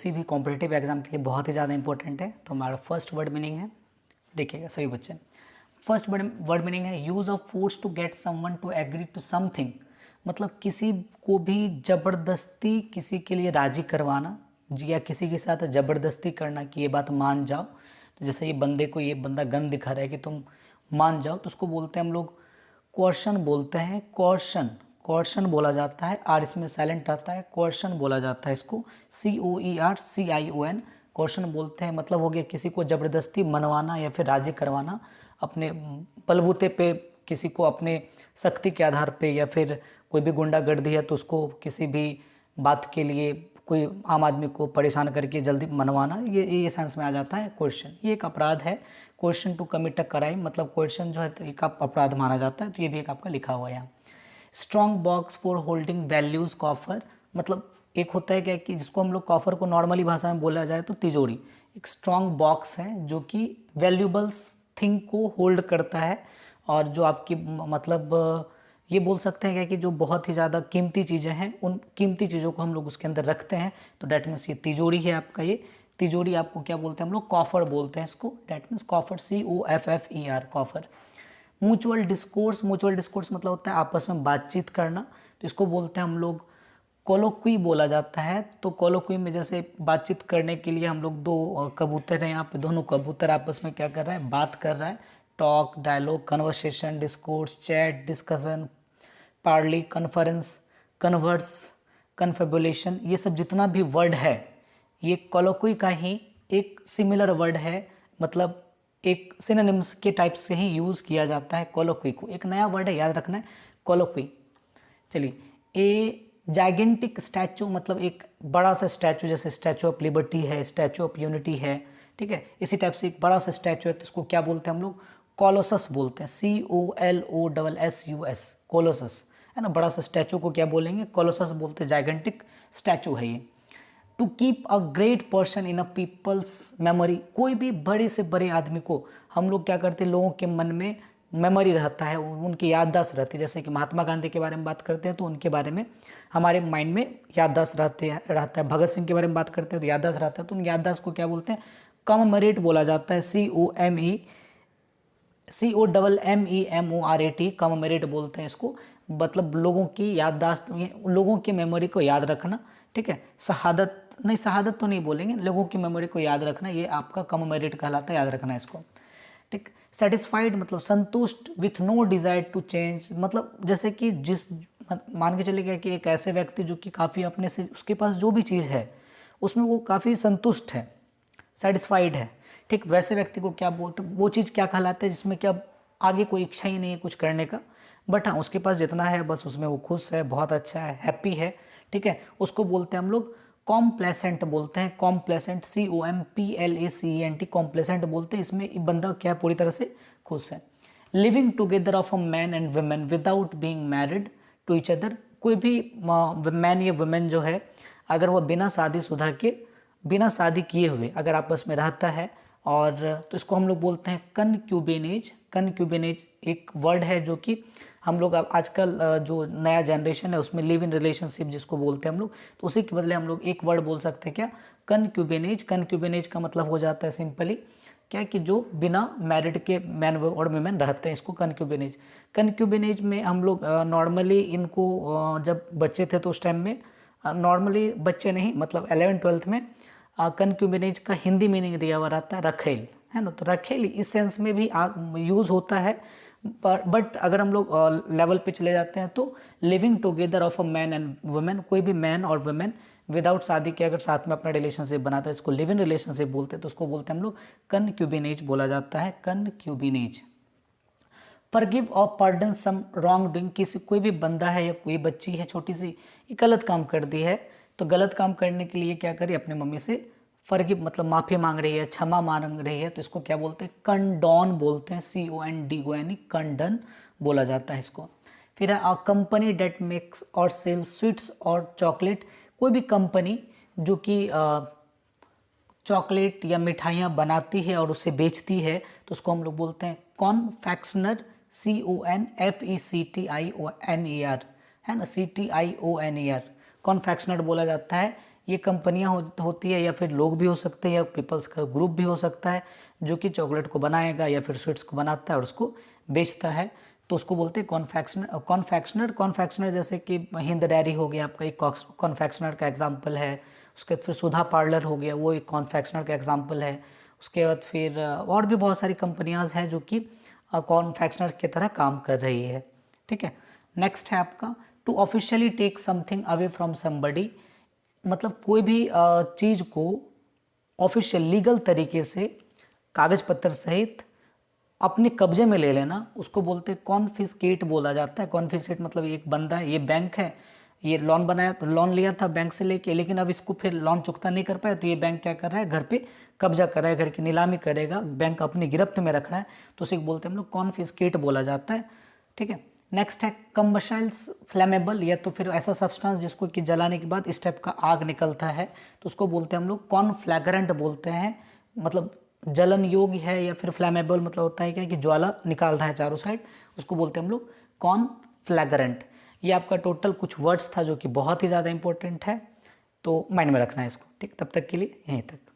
किसी भी competitive exam के लिए बहुत ही ज़्यादा इंपॉर्टेंट है। तो हमारा फर्स्ट वर्ड मीनिंग है, देखिएगा सभी बच्चे, फर्स्ट वर्ड मीनिंग है use of force to get someone to agree to something. मतलब किसी को भी ज़बरदस्ती किसी के लिए राज़ी करवाना या किसी के साथ ज़बरदस्ती करना कि ये बात मान जाओ। तो जैसे ये बंदा गन दिखा रहा है कि तुम मान जाओ, तो उसको बोलते हैं हम लोग कोर्शन बोलते हैं। कोर्शन बोला जाता है, आर इसमें साइलेंट आता है, कोर्शन बोला जाता है इसको, COERCION कोर्शन बोलते हैं। मतलब हो गया किसी को ज़बरदस्ती मनवाना या फिर राज़ी करवाना, अपने बलबूते पे किसी को अपने शक्ति के आधार पे, या फिर कोई भी गुंडागर्दी है तो उसको किसी भी बात के लिए कोई आम आदमी को परेशान करके जल्दी मनवाना, ये सेंस में आ जाता है क्वेश्चन। ये एक अपराध है, question to commit a crime, मतलब क्वेश्चन जो है तो एक अपराध माना जाता है। तो ये भी एक आपका लिखा हुआ है यहाँ। Strong box for holding values coffer, मतलब एक होता है क्या कि जिसको हम लोग कॉफर को नॉर्मली भाषा में बोला जाए तो तिजोरी। एक स्ट्रॉन्ग बॉक्स है जो कि वैल्यूबल्स थिंग को होल्ड करता है, और जो आपकी मतलब ये बोल सकते हैं क्या कि जो बहुत ही ज़्यादा कीमती चीज़ें हैं, उन कीमती चीज़ों को हम लोग उसके अंदर रखते हैं। तो डैट मीन्स ये तिजोरी है आपका। ये तिजोरी आपको क्या बोलते हैं हम लोग, कॉफर बोलते हैं इसको। That means coffer, COFFER coffer. Mutual discourse मतलब होता है आपस में बातचीत करना, तो इसको बोलते हैं हम लोग कोलोक्वी बोला जाता है। तो कोलोक्वी में जैसे बातचीत करने के लिए हम लोग दो कबूतर हैं यहाँ पे, दोनों कबूतर आपस में क्या कर रहा है, बात कर रहा है। Talk, dialogue, conversation, discourse, chat, discussion, parley, conference, converse, confabulation, ये सब जितना भी वर्ड है ये कोलोक्वी का ही एक सिमिलर वर्ड है, मतलब एक सिनोनिम्स के टाइप से ही यूज़ किया जाता है कोलोक्वी को। एक नया वर्ड है, याद रखना है, कोलोक्वी। चलिए, ए जाइगेंटिक स्टैचू मतलब एक बड़ा सा स्टैचू, जैसे स्टैचू ऑफ लिबर्टी है, स्टैचू ऑफ यूनिटी है, ठीक है, इसी टाइप से एक बड़ा सा स्टैचू है तो इसको क्या बोलते हैं हम लोग, कोलोसस बोलते हैं, COLOSSUS, कोलोसस है ना। बड़ा सा स्टैचू को क्या बोलेंगे, कोलोसस बोलते हैं, जाइगेंटिक स्टैचू है ये। To keep a great person in a people's memory, कोई भी बड़े से बड़े आदमी को हम लोग क्या करते हैं, लोगों के मन में मेमोरी रहता है, उनकी याददाश्त रहती है। जैसे कि महात्मा गांधी के बारे में बात करते हैं तो उनके बारे में हमारे माइंड में याददाश्त रहता है। भगत सिंह के बारे में बात करते हैं तो याददाश्त रहता है, तो उन याददाश्त को क्या बोलते हैं, कमेमोरेट बोला जाता है, COMMEMORAT, कमेमोरेट बोलते हैं इसको। मतलब लोगों की याददाश्त, लोगों की मेमोरी को याद रखना, ठीक है। शहादत तो नहीं बोलेंगे, लोगों की मेमोरी को याद रखना, ये आपका कमेमोरेट कहलाता है, याद रखना इसको, ठीक। सेटिस्फाइड मतलब संतुष्ट, with no desire to change, मतलब जैसे कि मान के चले गया कि एक ऐसे व्यक्ति जो कि काफ़ी अपने से, उसके पास जो भी चीज़ है उसमें वो काफ़ी संतुष्ट है, सेटिस्फाइड है, ठीक। वैसे व्यक्ति को क्या बोलते, वो चीज़ क्या कहलाते हैं जिसमें क्या आगे कोई इच्छा ही नहीं है कुछ करने का, बट हाँ उसके पास जितना है बस उसमें वो खुश है, बहुत अच्छा है, हैप्पी है, ठीक है, उसको बोलते हैं हम लोग कॉम्प्लेसेंट बोलते हैं। कॉम्प्लेसेंट, COMPLACENT, कॉम्प्लेसेंट बोलते हैं। इसमें बंदा क्या पूरी तरह से खुश है। Living together of a man and women without being married to each other, कोई भी मैन या वुमेन जो है अगर वह बिना शादी किए हुए अगर आपस में रहता है, और तो इसको हम लोग बोलते हैं कनक्यूबेनेज। कनक्यूबेनेज एक वर्ड है जो कि हम लोग आजकल जो नया जनरेशन है उसमें लिव इन रिलेशनशिप जिसको बोलते हैं हम लोग, तो उसी के बदले हम लोग एक वर्ड बोल सकते हैं क्या, कनक्यूबेनेज। कनक्यूबेनेज का मतलब हो जाता है सिंपली क्या कि जो बिना मैरिड के मैन और वुमेन रहते हैं, इसको कनक्यूबेनेज। कनक्यूबेनेज में हम लोग नॉर्मली इनको जब बच्चे थे तो उस टाइम में नॉर्मली बच्चे नहीं, मतलब 11th-12th में कनक्यूबेनेज का हिंदी मीनिंग दिया हुआ रहता है रखेल, है ना। तो रखेल इस सेंस में भी यूज़ होता है, बट अगर हम लोग लेवल पे चले जाते हैं तो living together of a man and women, कोई भी मैन और वुमेन विदाउट शादी के अगर साथ में अपना रिलेशनशिप बनाता है, इसको लिव इन रिलेशनशिप बोलते हैं, तो उसको बोलते हैं हम लोग कनक्यूबेनेज बोला जाता है, कनक्यूबेनेज। फॉरगिव और पार्डन सम रॉन्ग डूइंग, किसी कोई भी बंदा है या कोई बच्ची है छोटी सी, ये गलत काम कर दी है, तो गलत काम करने के लिए क्या करें, अपने मम्मी से फॉरगिव मतलब माफ़ी मांग रही है, क्षमा मांग रही है, तो इसको क्या बोलते हैं, कंडोन बोलते हैं, CONDON, कंडन बोला जाता है इसको। फिर है अ कंपनी डेट मेक्स और सेल्स स्वीट्स और चॉकलेट, कोई भी कंपनी जो कि चॉकलेट या मिठाइयाँ बनाती है और उसे बेचती है, तो उसको हम लोग बोलते हैं कॉन्फेक्शनर, CONFECTIONER, है ना, CTIONER, कॉन्फेक्शनर बोला जाता है। ये कंपनियां होती है या फिर लोग भी हो सकते हैं या पीपल्स का ग्रुप भी हो सकता है जो कि चॉकलेट को बनाएगा या फिर स्वीट्स को बनाता है और उसको बेचता है, तो उसको बोलते हैं कॉन्फेक्शनर जैसे कि हिंद डेयरी हो गया आपका एक कॉन्फेक्शनर का एग्जाम्पल है। उसके बाद फिर सुधा पार्लर हो गया, वो एक कॉन्फेक्शनर का एग्जाम्पल है। उसके बाद फिर और भी बहुत सारी कंपनियां हैं जो कि कॉन्फेक्शनर की तरह काम कर रही है। ठीक है, नेक्स्ट है आपका to officially take something away from somebody, मतलब कोई भी चीज़ को ऑफिशियल लीगल तरीके से कागज पत्र सहित अपने कब्जे में ले लेना, उसको बोलते हैं कॉन्फिस्केट बोला जाता है। कॉन्फिस्केट मतलब एक बंदा है, ये बैंक है, ये लोन बनाया तो लोन लिया था बैंक से लेके, लेकिन अब इसको फिर लोन चुकता नहीं कर पाया तो ये बैंक क्या कर रहा है, घर पे कब्जा कर रहा है, घर की नीलामी करेगा, बैंक अपनी गिरफ्त में रख रहा है, तो उसे बोलते हैं हम लोग कॉन्फिस्केट बोला जाता है। ठीक है, नेक्स्ट है कम्बशाइल्स फ्लेमेबल, या तो फिर ऐसा सब्सटेंस जिसको कि जलाने के बाद इस टाइप का आग निकलता है, तो उसको बोलते हैं हम लोग कॉन्फ्लैग्रेंट बोलते हैं। मतलब जलन योग्य है, या फिर फ्लैमेबल मतलब होता है क्या कि ज्वाला निकाल रहा है चारों साइड, उसको बोलते हैं हम लोग कॉन्फ्लैग्रेंट। ये आपका टोटल कुछ वर्ड्स था जो कि बहुत ही ज़्यादा इंपॉर्टेंट है, तो माइंड में रखना है इसको। ठीक, तब तक के लिए यहीं तक।